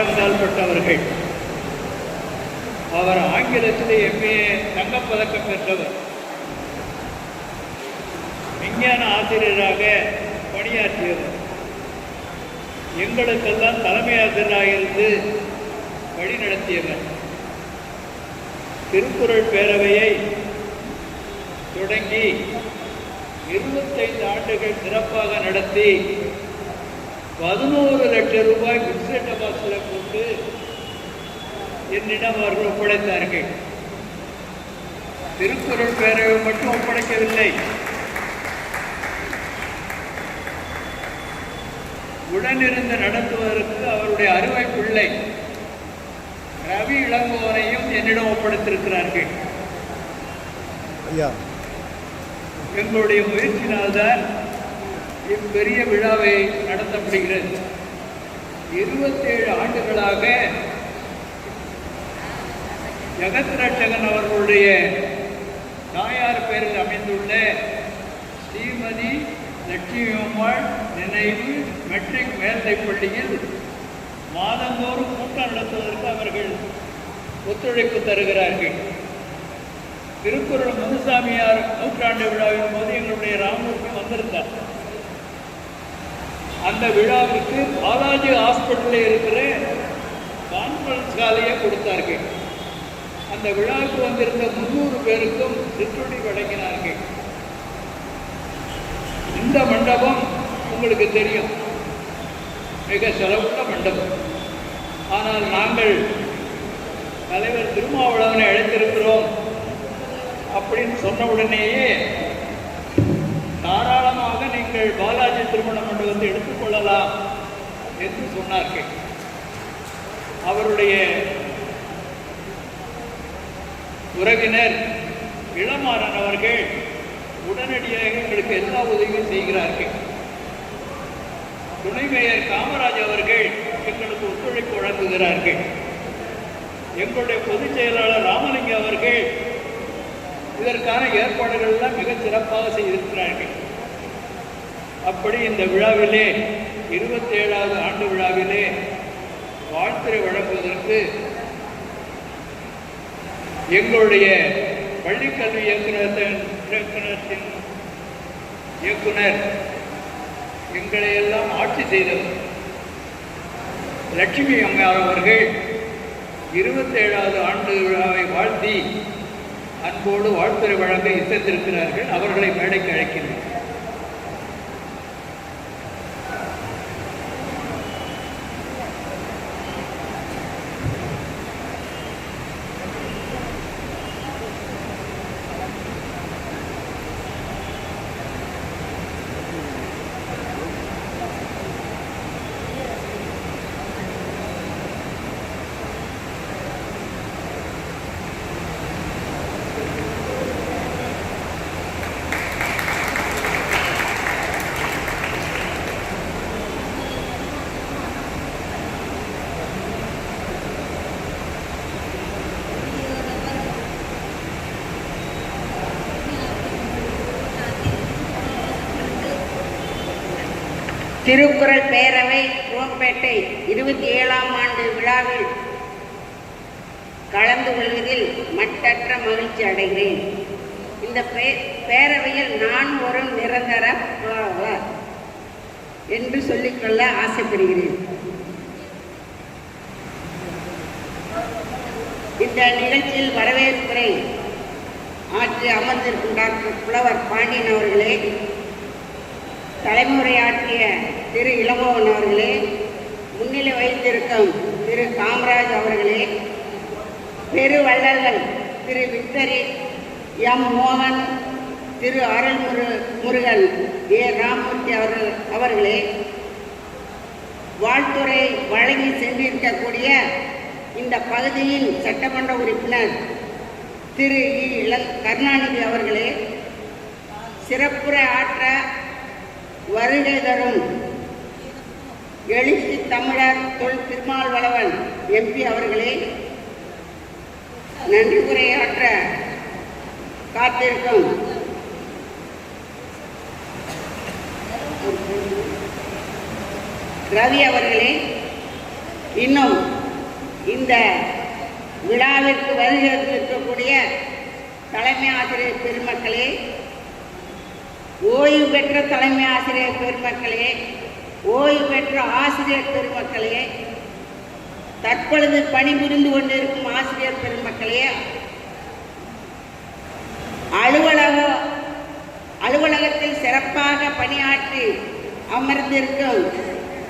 முழங்கால் பட்டவர்கள். அவர் ஆங்கிலத்தில் MA தங்கப்பதக்கம் பெற்றவர். விஞ்ஞான ஆசிரியராக பணியாற்றியவர். எங்களுக்கெல்லாம் தலைமை ஆசிரியராக இருந்து வழி நடத்தியவர். திருக்குறள் பேரவையை தொடங்கி 25 ஆண்டுகள் சிறப்பாக நடத்தி 11 லட்சம் ரூபாய் பிக்ஸட் டெபாசிட்டில் போட்டு என்னிடம் அவர்கள் ஒப்படைத்தார்கள். திருக்குறள் பேரவை மட்டும் ஒப்படைக்கவில்லை, உடனிருந்து நடத்துவதற்கு அவருடைய அருமை பிள்ளை ரவி இளங்கோவனையும் என்னிடம் ஒப்படைத்திருக்கிறார்கள். எங்களுடைய முயற்சியினால்தான் இப்பெரிய விழாவை நடத்தப்படுகிறது. 27 ஆண்டுகளாக ஜெகத் ரட்சகன் அவர்களுடைய தாயார் பெயரில் அமைந்துள்ள ஸ்ரீமதி லட்சுமி அம்மாள் நினைவு மெட்ரிக் மேல்நிலைப் பள்ளியில் மாதந்தோறும் கூட்டம் நடத்துவதற்கு அவர்கள் ஒத்துழைப்பு தருகிறார்கள். திருக்குறள் முனுசாமியார் நூற்றாண்டு விழாவின் போது எங்களுடைய ராமூர்த்தி வந்திருந்தார். அந்த விழாவுக்கு பாலாஜி ஹாஸ்பிட்டலில் இருக்கிற கான்ஃபரன்ஸ் ஹாலையே கொடுத்தார்கள். அந்த விழாவுக்கு வந்திருந்த 300 பேருக்கும் சிற்றுண்டி வழங்கினார்கள். இந்த மண்டபம் உங்களுக்கு தெரியும், மிக செலவுள்ள மண்டபம். ஆனால் நாங்கள் தலைவர் திருமாவளவனை அழைத்திருக்கிறோம் அப்படின்னு சொன்ன உடனேயே தாராளமாக நீங்கள் பாலாஜி திருமண மண்டபத்தை எடுத்துக்கொள்ளலாம் என்று சொன்னார்கள். அவருடைய உறவினர் இளமாறன் அவர்கள் உடனடியாக எங்களுக்கு எல்லா உதவியும் செய்கிறார்கள். துணை மேயர் காமராஜ் அவர்கள் எங்களுக்கு ஒத்துழைப்பு வழங்குகிறார்கள். எங்களுடைய பொதுச் செயலாளர் ராமலிங்கம் அவர்கள் இதற்கான ஏற்பாடுகள் எல்லாம் மிக சிறப்பாக செய்திருக்கிறார்கள். அப்படி இந்த விழாவிலே 27வது ஆண்டு விழாவிலே வாழ்த்துரை வழங்குவதற்கு எங்களுடைய பள்ளிக்கல்வி இயக்குநரத்தின் இயக்குனர் எங்களை எல்லாம் ஆட்சி செய்தவர் லட்சுமி அம்மையார் அவர்கள் 27வது ஆண்டு விழாவை வாழ்த்தி அன்போடு வாழ்த்துரை வழங்க இசைத்திருக்கிறார்கள். அவர்களை மேடைக்கு அழைக்கின்றனர். திருக்குறள் பேரவை குரோம்பேட்டை 27ஆம் ஆண்டு விழாவில் கலந்து கொள்வதில் மட்டற்ற மகிழ்ச்சி அடைகிறேன். இந்த பேரவையில் நான் ஒரு நிரந்தர என்று சொல்லிக்கொள்ள ஆசைப்படுகிறேன். இந்த நிகழ்ச்சியில் வரவேற்புரை ஆற்றி அமர்ந்திருக்கும் டாக்டர் புலவர் பாண்டியன் அவர்களே, தலைமுறையாற்றிய திரு இளங்கோவன் அவர்களே, முன்னிலை வைத்திருக்கும் திரு காமராஜ் அவர்களே, பெருவள்ளல்கள் திரு விக்டரி எம் மோகன், திரு அருள்முருகன் ஏ ராமூர்த்தி அவர்களே, வாழ்த்துறை வழங்கி சென்றிருக்கக்கூடிய இந்த பகுதியின் சட்டமன்ற உறுப்பினர் திரு கருணாநிதி அவர்களே, சிறப்புரை ஆற்ற வருகை தரும் எழுச்சி தமிழர் தொல் திருமாவளவன் MP அவர்களே, நன்றி உரையாற்ற காத்திருக்கும் ரவி அவர்களே, இன்னும் இந்த விழாவிற்கு வருகிறக்கூடிய தலைமை ஆசிரியர் பெருமக்களே, ஓய்வு பெற்ற தலைமை ஆசிரியர் பெருமக்களே, ஓய்வு பெற்ற ஆசிரியர் பெருமக்களே, தற்பொழுது பணிபுரிந்து கொண்டிருக்கும் ஆசிரியர் பெருமக்களே, அலுவலகத்தில் சிறப்பாக பணியாற்றி அமர்ந்திருக்கும்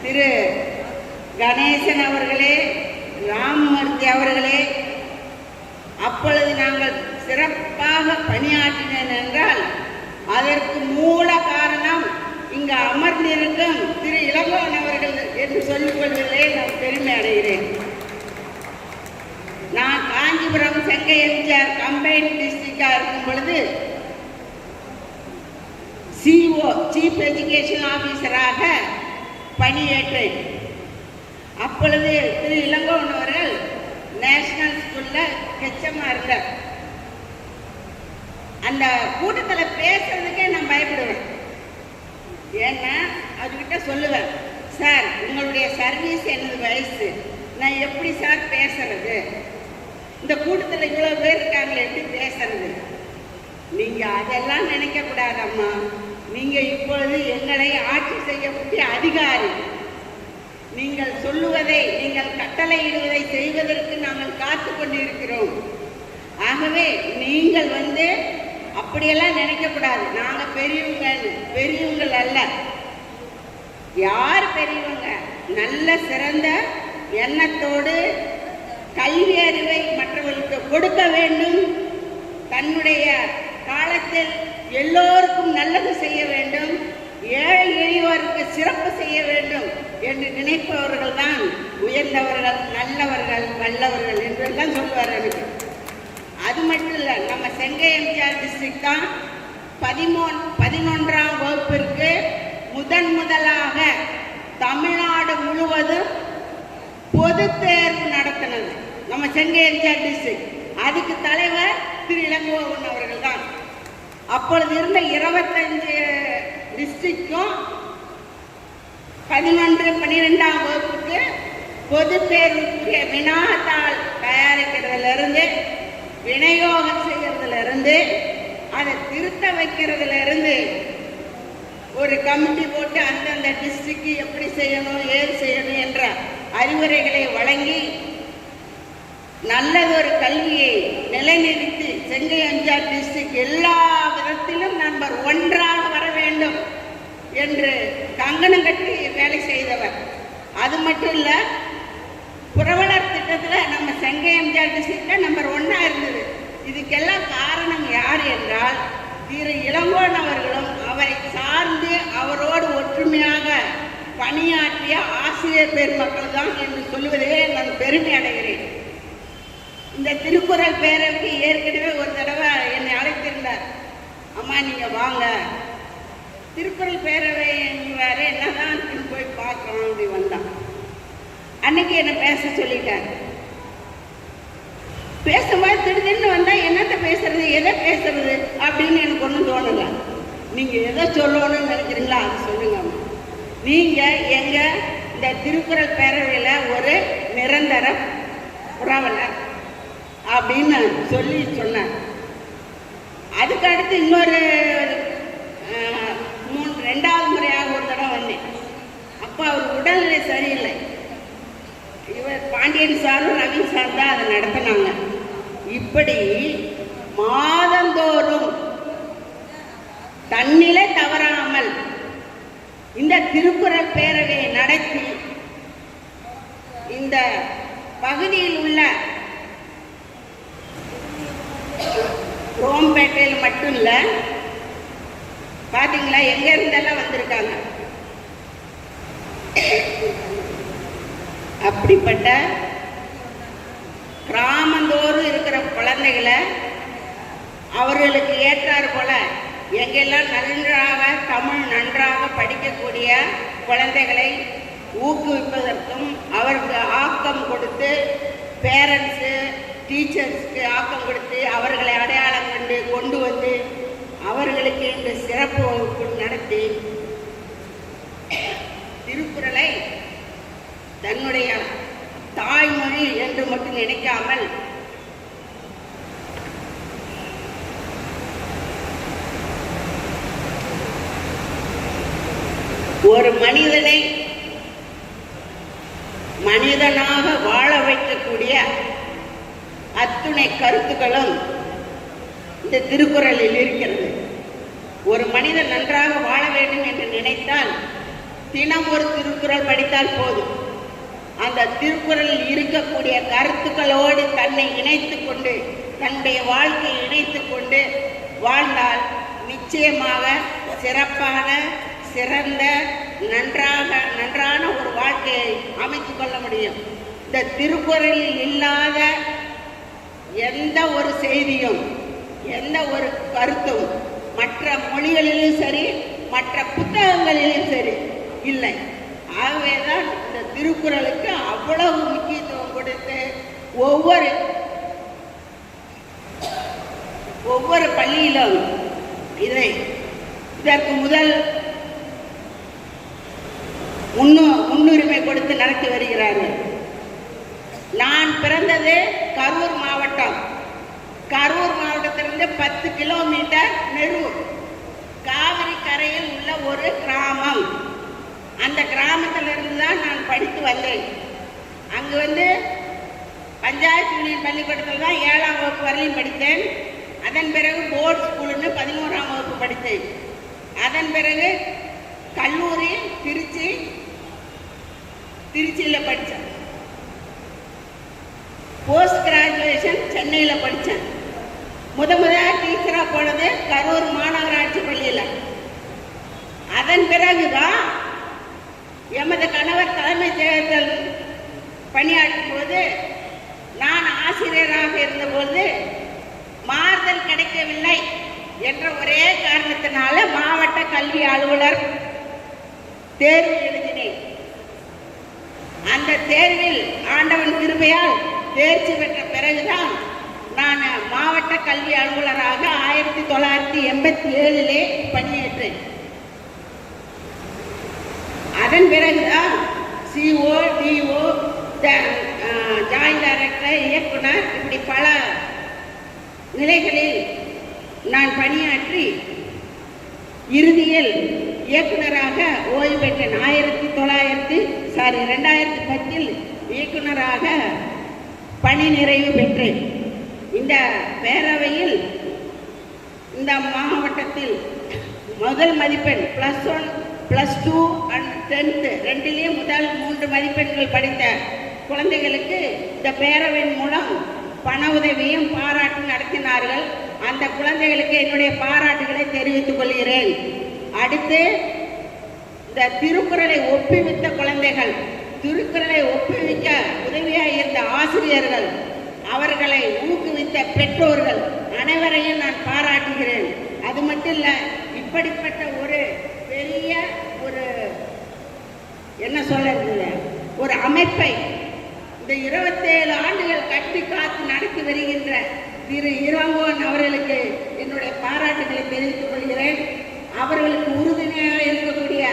திரு கணேசன் அவர்களே, ராமமூர்த்தி அவர்களே, அப்பொழுது நாங்கள் சிறப்பாக பணியாற்றினேன் என்றால் அதற்கு மூல காரணம் இங்கு அமர்ந்திருக்கும் திரு இளங்கோவன் அவர்கள் என்று சொல்லிக் கொள்வதிலே நான் பெருமை அடைகிறேன். நான் காஞ்சிபுரம் செங்கை எம்ஜிஆர் கம்பைன் டிஸ்ட்ரிக்டா இருக்கும் பொழுது சிஓ சீஃப் எஜுகேஷன் ஆபீசராக பணியேற்றேன். அப்பொழுது திரு இளங்கோவன் அவர்கள் நேஷனல் ஸ்கூல்ல ஹெச்எம்மா இருந்தார். அந்த கூட்டத்தில் பேசுறதுக்கே நான் பயப்படுவேன். ஏன்னா அதுகிட்ட சொல்லுவேன், சார் உங்களுடைய சர்வீஸ் எனது வயசு, நான் எப்படி சார் பேசுறது, இந்த கூட்டத்தில் இவ்வளோ பேர் இருக்காங்களே எப்படி பேசுறது? நீங்க அதெல்லாம் நினைக்க கூடாதம்மா, நீங்க இப்பொழுது எங்களை ஆட்சி செய்யக்கூடிய அதிகாரி, நீங்கள் சொல்லுவதை, நீங்கள் கட்டளையிடுவதை செய்வதற்கு நாங்கள் காத்து கொண்டிருக்கிறோம். ஆகவே நீங்கள் அப்படியெல்லாம் நினைக்கக்கூடாது. நாங்கள் பெரியவங்கள் அல்ல. யார் பெரியவங்க? நல்ல சிறந்த எண்ணத்தோடு கல்வி அறிவை மற்றவர்களுக்கு கொடுக்க வேண்டும், தன்னுடைய காலத்தில் எல்லோருக்கும் நல்லது செய்ய வேண்டும், ஏழை எளியோருக்கு சிறப்பு செய்ய வேண்டும் என்று நினைப்பவர்கள் தான் உயர்ந்தவர்கள், நல்லவர்கள், வல்லவர்கள் என்றெல்லாம் சொல்லுவார் எனக்கு. அது மட்டும் இல்லை, நம்ம செங்கை எம்ஜிஆர் டிஸ்ட்ரிக்ட் தான் 11ஆம் வகுப்பிற்கு முதலாக தமிழ்நாடு முழுவதும் பொது தேர்வு நடத்தினது நம்ம செங்கை எம்ஜிஆர் டிஸ்ட்ரிக்ட். அதுக்கு தலைவர் திரு இளங்கோவன் அவர்கள் தான். அப்பொழுது இருந்த 25 டிஸ்ட்ரிக்டும் 11, 12ஆம் வகுப்புக்கு பொது தேர்வுக்குரிய வினாத்தாள் தயாரிக்கிறதுல விநியோகம் செய்யறதுல அதை திருத்த வைக்கிறதுல ஒரு கமிட்டி போட்டு அந்தந்த டிஸ்ட்ரிக்ட் எப்படி செய்யணும், ஏது செய்யணும் என்ற அறிவுரைகளை வழங்கி நல்லதொரு கல்வியை நிலைநிறுத்தி செங்கை எம்ஜிஆர் டிஸ்ட்ரிக்ட் எல்லா விதத்திலும் நம்பர் 1ஆக வர வேண்டும் என்று கங்கணம் கட்டி வேலை செய்தவர். அது மட்டும் இல்ல, புரவலர் திட்டத்தில் நம்ம செங்கை எம்ஜிஆர் டிஸ்ட்ரிக்ட்ல நம்பர் 1ஆ இருந்தது. இதுக்கெல்லாம் காரணம் யார் என்றால் திரு இளங்கோவன் அவர்களும் அவரை சார்ந்து அவரோடு ஒற்றுமையாக பணியாற்றிய ஆசிரியர் பெருமக்கள் தான் என்று சொல்லுவதே நான் பெருமை அடைகிறேன். இந்த திருக்குறள் பேரவைக்கு ஏற்கனவே ஒரு தடவை என்னை அழைத்திருந்தார். அம்மா நீங்க வாங்க திருக்குறள் பேரவை வேற என்னதான் போய் பார்க்கணும் அப்படி வந்தான். அன்னைக்கு என்ன பேச சொல்லிட்டார். பேசும்போது திடீர்னு வந்தா என்னத்த பேசுறது, எதை பேசுறது அப்படின்னு எனக்கு ஒன்றும் தோணல. நீங்க எதை சொல்லணும்னு நினைக்கிறீங்களா அது சொல்லுங்க. நீங்க எங்க இந்த திருக்குறள் பேரவையில ஒரு நிரந்தர புரவலர் அப்படின்னு சொல்லி சொன்னார். அதுக்கு அடுத்து இன்னொரு 2வது முறையாக ஒரு தடவை வந்தேன். அப்போ அவர் உடல்நிலை சரியில்லை. இவர் பாண்டியன் சாரும் ரவி சார் தான் அதை நடத்தினாங்க. இப்படி மாதந்தோறும் தன்னிலை தவறாமல் இந்த திருக்குறள் பேரவையை நடத்தி இந்த பகுதியில் உள்ள ரோம்பேட்டையில் மட்டும் இல்ல, பாத்தீங்களா எங்க இருந்தெல்லாம் வந்திருக்காங்க. அப்படிப்பட்ட கிராமந்தோறும் இருக்கிற குழந்தைகளை அவர்களுக்கு ஏற்றாறு போல எங்கெல்லாம் நன்றாக தமிழ் நன்றாக படிக்கக்கூடிய குழந்தைகளை ஊக்குவிப்பதற்கும் அவருக்கு ஆக்கம் கொடுத்து, பேரண்ட்ஸு டீச்சர்ஸ்க்கு ஆக்கம் கொடுத்து அவர்களை அடையாளம் கண்டு கொண்டு வந்து அவர்களுக்கு இந்த சிறப்பு வகுப்பு நடத்தி திருக்குறளை தன்னுடைய என்று மட்டும் நினைக்காமல் ஒரு மனிதனை மனிதனாக வாழ வைக்கக்கூடிய அத்துணை கருத்துக்களும் இந்த திருக்குறளில் இருக்கிறது. ஒரு மனிதன் நன்றாக வாழ வேண்டும் என்று நினைத்தால் தினம் ஒரு திருக்குறள் படித்தால் போதும். அந்த திருக்குறளில் இருக்கக்கூடிய கருத்துக்களோடு தன்னை இணைத்து கொண்டு தன்னுடைய வாழ்க்கையை இணைத்து கொண்டு வாழ்ந்தால் நிச்சயமாக சிறப்பான சிறந்த நன்றான ஒரு வாழ்க்கையை அமைத்துக் கொள்ள முடியும். இந்த திருக்குறளில் இல்லாத எந்த ஒரு செய்தியும் எந்த ஒரு கருத்தும் மற்ற மொழிகளிலும் சரி மற்ற புத்தகங்களிலும் சரி இல்லை. ஆகவேதான் இந்த திருக்குறளுக்கு அவ்வளவு முக்கியத்துவம் கொடுத்து ஒவ்வொரு பள்ளியிலும் இதற்கு முதல் முன்னுரிமை கொடுத்து நடத்தி வருகிறார்கள். நான் பிறந்தது கரூர் மாவட்டம். கரூர் மாவட்டத்திலிருந்து 10 கிலோமீட்டர் நெரூர் காவிரி கரையில் உள்ள ஒரு கிராமம். அந்த கிராமத்திலிருந்து தான் நான் படித்து வந்தேன். அங்கு பஞ்சாயத்து யூனியன் பள்ளிக்கூடத்தில் தான் 7ஆம் வகுப்பு வரையும் படித்தேன். அதன் பிறகு போர்டு ஸ்கூலுன்னு 11ஆம் வகுப்பு படித்தேன். அதன் பிறகு கல்லூரி திருச்சியில் படித்தேன். போஸ்ட் கிராஜுவேஷன் சென்னையில் படித்தேன். முதலாக டீச்சராக போனது கரூர் மாநகராட்சி பள்ளியில். அதன் பிறகுதான் எமது கணவர் தலைமை தேர்தல் பணியாற்றும் போது நான் ஆசிரியராக இருந்தபோது மாறுதல் கிடைக்கவில்லை என்ற ஒரே காரணத்தினால மாவட்ட கல்வி அலுவலர் தேர்வு எழுதினேன். அந்த தேர்வில் ஆண்டவன் கிருபையால் தேர்ச்சி பெற்ற பிறகுதான் நான் மாவட்ட கல்வி அலுவலராக 1987 பணியேற்றேன். அதன் பிறகுதான் CO, DO, ஜாயிண்ட் டைரக்டர், இயக்குனர், இப்படி பல நிலைகளில் நான் பணியாற்றி இறுதியில் இயக்குனராக ஓய்வு பெற்றேன். 2010 இயக்குனராக பணி நிறைவு பெற்றேன். இந்த பேரவையில் இந்த மாவட்டத்தில் முதல் மதிப்பெண் +1, +2 and 10th ரெண்டிலேயும் முதல் 3 மதிப்பெண்கள் படித்த குழந்தைகளுக்கு இந்த பேரவையின் மூலம் பண உதவியும் பாராட்டும் நடத்தினார்கள். அந்த குழந்தைகளுக்கு என்னுடைய பாராட்டுகளை தெரிவித்துக் கொள்கிறேன். அடுத்து இந்த திருக்குறளை ஒப்புவித்த குழந்தைகள், திருக்குறளை ஒப்புவிக்க உதவியாக இருந்த ஆசிரியர்கள், அவர்களை ஊக்குவித்த பெற்றோர்கள் அனைவரையும் நான் பாராட்டுகிறேன். அது மட்டும் இல்லை, இப்படிப்பட்ட ஒரு பெரிய ஒரு அமைப்பை இந்த 27 ஆண்டுகள் கட்டி காத்து நடத்தி வருகின்ற திரு இளங்கோவன் அவர்களுக்கு என்னுடைய பாராட்டுகளை தெரிவித்துக் கொள்கிறேன். அவர்களுக்கு உறுதுணையாக இருக்கக்கூடிய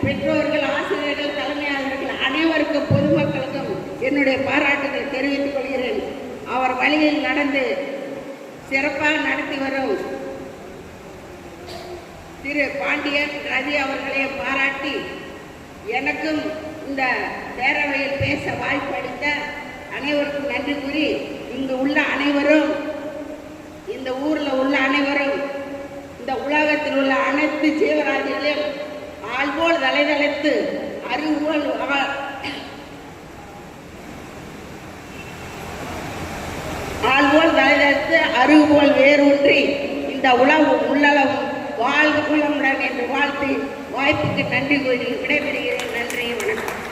பெற்றோர்கள், ஆசிரியர்கள், தலைமையாளர்கள் அனைவருக்கும் பொதுமக்களுக்கும் என்னுடைய பாராட்டுகளை தெரிவித்துக் கொள்கிறேன். அவர் வழியில் நடந்து சிறப்பாக நடத்தி வரும் திரு பாண்டியன் ரவி அவர்களை பாராட்டி எனக்கும் இந்த பேரவையில் பேச வாய்ப்பளித்த அனைவருக்கும் நன்றி கூறி, இங்கு உள்ள அனைவரும், இந்த ஊரில் உள்ள அனைவரும், இந்த உலகத்தில் உள்ள அனைத்து ஜீவராசிகளையும் ஆள்போல் தலைதளைத்து அறிவுபோல் வேரூன்றி இந்த உலகம் உள்ளளவும் வாழ்க குலமுடன் என்று வாழ்த்து வாய்ப்புக்கு நன்றி கூறி விடைபெறுகிறேன். நன்றி, வணக்கம்.